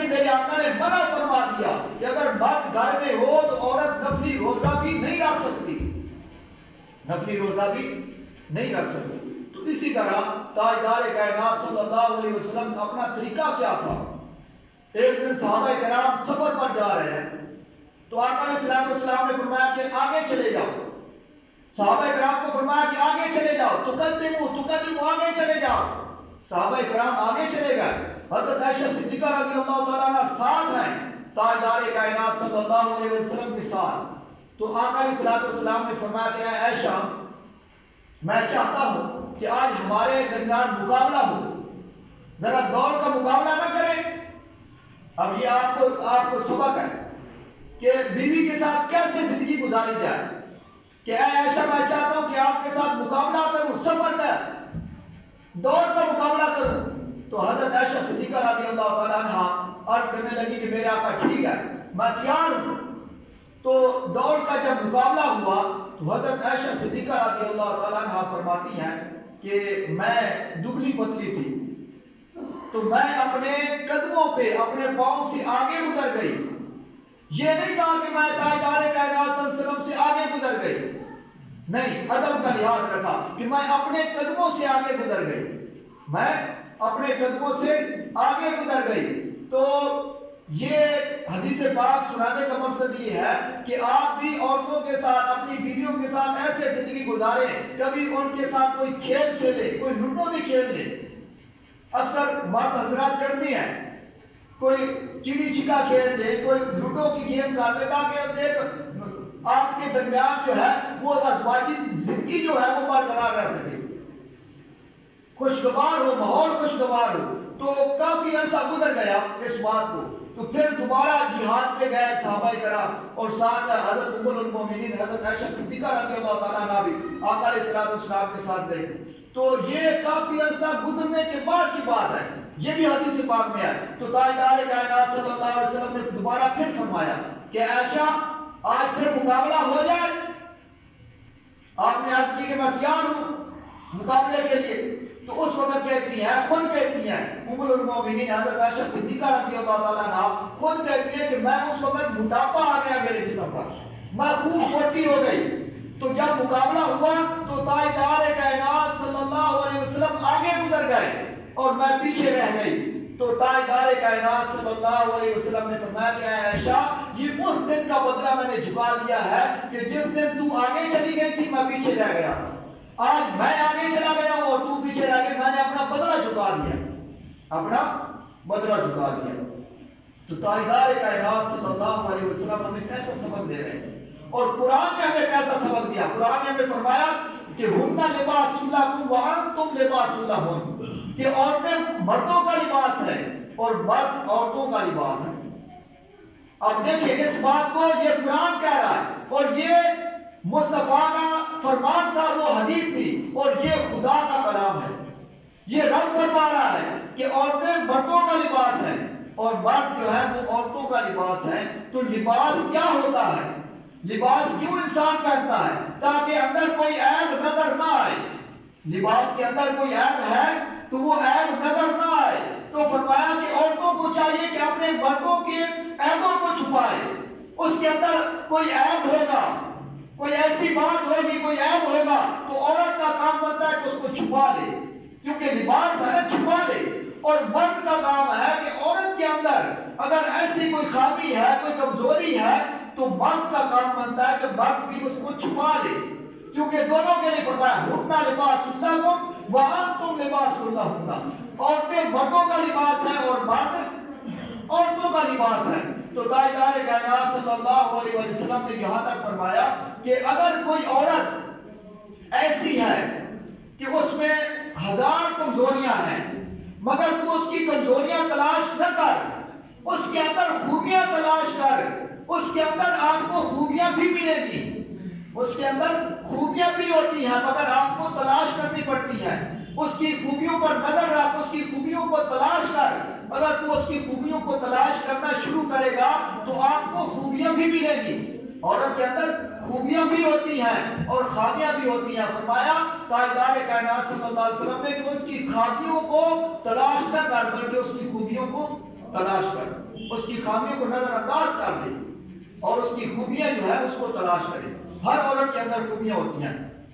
لیکن میرے آقا نے منع فرما دیا کہ اگر مرد گھر میں ہو تو عورت نفلی روزہ بھی نہیں رکھ سکتی، نفلی روزہ بھی نہیں رکھ سکتی۔ تو اسی طرح تاجدار کائنات صلی اللہ علیہ وسلم کا اپنا طریقہ کیا تھا۔ ایک دن صحابہ کرام سفر پر جا رہے ہیں تو آقا علیہ السلام نے فرمایا کہ آگے چلے جاؤ، صحابہ کرام کو فرمایا کہ آگے چلے جاؤ، تقدموا آگے چلے جاؤ۔ صحابہ کرام آگے چلے گئے، حضرت عائشہ صدیقہ رضی اللہ تعالیٰ عنہ ساتھ ہیں تاجدار کائنات صلی اللہ علیہ وسلم کے ساتھ۔ تو آقا علیہ السلام نے فرمایا کہ اے عائشہ میں چاہتا ہوں کہ آج ہمارے درمیان مقابلہ ہو، ذرا دوڑ کا مقابلہ نہ کریں۔ اب یہ آپ کو سبق ہے کہ بیوی کے ساتھ کیسے زندگی گزاری جائے کہ اے عائشہ میں چاہتا ہوں کہ آپ کے ساتھ مقابلہ کروں، سفر میں دوڑ کا مقابلہ کروں۔ تو حضرت عائشہ صدیقہ رضی اللہ تعالیٰ عنہ عرض کرنے لگی کہ میرے آقا ٹھیک ہے میں تیار ہوں۔ تو دوڑ کا جب مقابلہ ہوا تو حضرت عائشہ صدیقہ رضی اللہ تعالیٰ عنہ فرماتی ہیں کہ میں دبلی پتلی تھی تو میں اپنے قدموں پہ اپنے پاؤں سے آگے گزر گئی۔ یہ نہیں کہا کہ میں تاجدار کائنات صلی اللہ علیہ وسلم سے آگے گزر گئی، نہیں، ادب کا لحاظ رکھا کہ میں اپنے قدموں سے آگے گزر گئی، میں اپنے قدموں سے آگے گزر گئی۔ تو یہ حدیث پاک سنانے کا مقصد یہ ہے کہ آپ بھی عورتوں کے ساتھ اپنی بیویوں کے ساتھ ایسے زندگی گزاریں، کبھی ان کے ساتھ کوئی کھیل کھیلے، کوئی لوڈو بھی کھیل لے۔ اکثر مرد حضرات کرتے ہیں، کوئی چڑی چھکا کھیل لے، کوئی لوڈو کی گیم کر لے تاکہ آپ کے درمیان جو ہے وہ ازواجی زندگی جو ہے وہ برقرار رہ سکے، خوشگوار ہو، ماحول خوشگوار ہو۔ تو کافی عرصہ گزر گیا اس بات کو، تو پھر دوبارہ جہاد پہ گئے صحابہ کرام اور ساتھ حضرت ام المومنین حضرت عائشہ صدیقہ رضی اللہ تعالیٰ عنہ بھی آقا علیہ السلام کے ساتھ گئے۔ تو یہ کافی عرصہ گزرنے کے بعد کی بات ہے، یہ بھی حدیث پاک میں ہے۔ تو تاجدار کائنات صلی اللہ علیہ وسلم نے دوبارہ پھر فرمایا کہ عائشہ آج پھر مقابلہ ہو جائے۔ آپ نے عرض کی کہ میں تیار ہوں مقابلے کے لیے۔ تو اس وقت کہتی ہیں، خود کہتی ہیں ام المومنین حضرت عائشہ صدیقہ رضی اللہ تعالیٰ عنہ خود کہتی ہیں کہ میں اس وقت موٹاپا آ گیا میرے جسم پر، میں خوب موٹی ہو گئی۔ تو جب مقابلہ ہوا تو تاجدار کائنات صلی اللہ علیہ وسلم آگے گزر گئے اور میں پیچھے رہ گئی۔ تو تاجدار کائنات صلی اللہ علیہ وسلم نے فرمایا کہ اے عائشہ یہ اس دن کا بدلہ میں نے چکا لیا ہے کہ جس دن تو آگے چلی گئی تھی میں پیچھے رہ گیا تھا، آج میں آگے چلا گیا ہوں اور تو پیچھے رہ گئی، میں نے اپنا بدلہ چکا دیا، اپنا بدلہ چکا دیا۔ تو تاجدار کائنات صلی اللہ علیہ وسلم ہمیں کیسا سبق دے رہے ہیں، اور قرآن نے ہمیں کیسا سبق دیا۔ قرآن نے ہمیں فرمایا کہ ہن لباس لکم وانتم لباس لہن، کہ عورتیں مردوں کا لباس ہے اور مرد عورتوں کا لباس ہے۔ اب دیکھیں اس بات کو یہ قرآن کہہ رہا ہے اور یہ مصطفیٰ کا فرمان تھا، وہ حدیث تھی، اور یہ خدا کا کلام ہے۔ یہ رب فرما رہا ہے کہ عورتیں مردوں کا لباس ہیں اور مرد جو ہے وہ عورتوں کا لباس ہے۔ تو لباس کیا ہوتا ہے، لباس کیوں انسان پہنتا ہے؟ تاکہ اندر کوئی عیب نظر نہ آئے۔ لباس کے اندر کوئی عیب ہے تو وہ عیب نظر نہ آئے۔ تو فرمایا کہ عورتوں کو چاہیے کہ اپنے مردوں کے عیبوں کو چھپائے۔ اس کے اندر کوئی عیب ہوگا، کوئی ایسی بات ہوگی، کوئی عیب ہوگا تو عورت کا کام بنتا ہے کہ اس کو چھپا لے، کیونکہ لباس ہے چھپا لے۔ اور مرد کا کام ہے کہ عورت کے اندر اگر ایسی کوئی خامی ہے، کوئی کمزوری ہے تو مرد کا کام بنتا ہے کہ مرد بھی اس کو چھپا لے، کیونکہ دونوں کے لیے فرمایا ہن لباس لکم وانتم لباس لہن، عورتیں مردوں کا لباس ہے اور مرد عورتوں کا لباس ہے۔ تو تاجدار کائنات صلی اللہ علیہ وسلم نے یہاں تک فرمایا کہ اگر کوئی عورت ایسی ہے کہ اس میں ہزار کمزوریاں ہیں مگر تو اس کی کمزوریاں تلاش نہ کر، اس کے اندر خوبیاں تلاش کر، اس کے اندر آپ کو خوبیاں بھی ملے گی، اس کے اندر خوبیاں بھی ہوتی ہیں مگر آپ کو تلاش کرنی پڑتی ہیں۔ اس کی خوبیوں پر نظر رکھ، اس کی خوبیوں کو تلاش کر۔ اگر تو اس کی خوبیوں کو تلاش کرنا شروع کرے گا تو آپ کو خوبیاں بھی ملے گی۔ عورت کے اندر خوبیاں بھی ہوتی ہیں اور خامیاں بھی ہوتی ہیں۔ فرمایا تاجدار کائنات صلی اللہ علیہ وسلم نے کہ اس کی خامیوں کو تلاش نہ کر بلکہ اس کی خوبیوں کو تلاش کر۔ اس کی خامیوں کو نظر انداز کر دے اور اس کی خوبیاں جو ہے اس کو تلاش کرے. ہر عورت کے اندر خوبیاں ہوتی ہیں.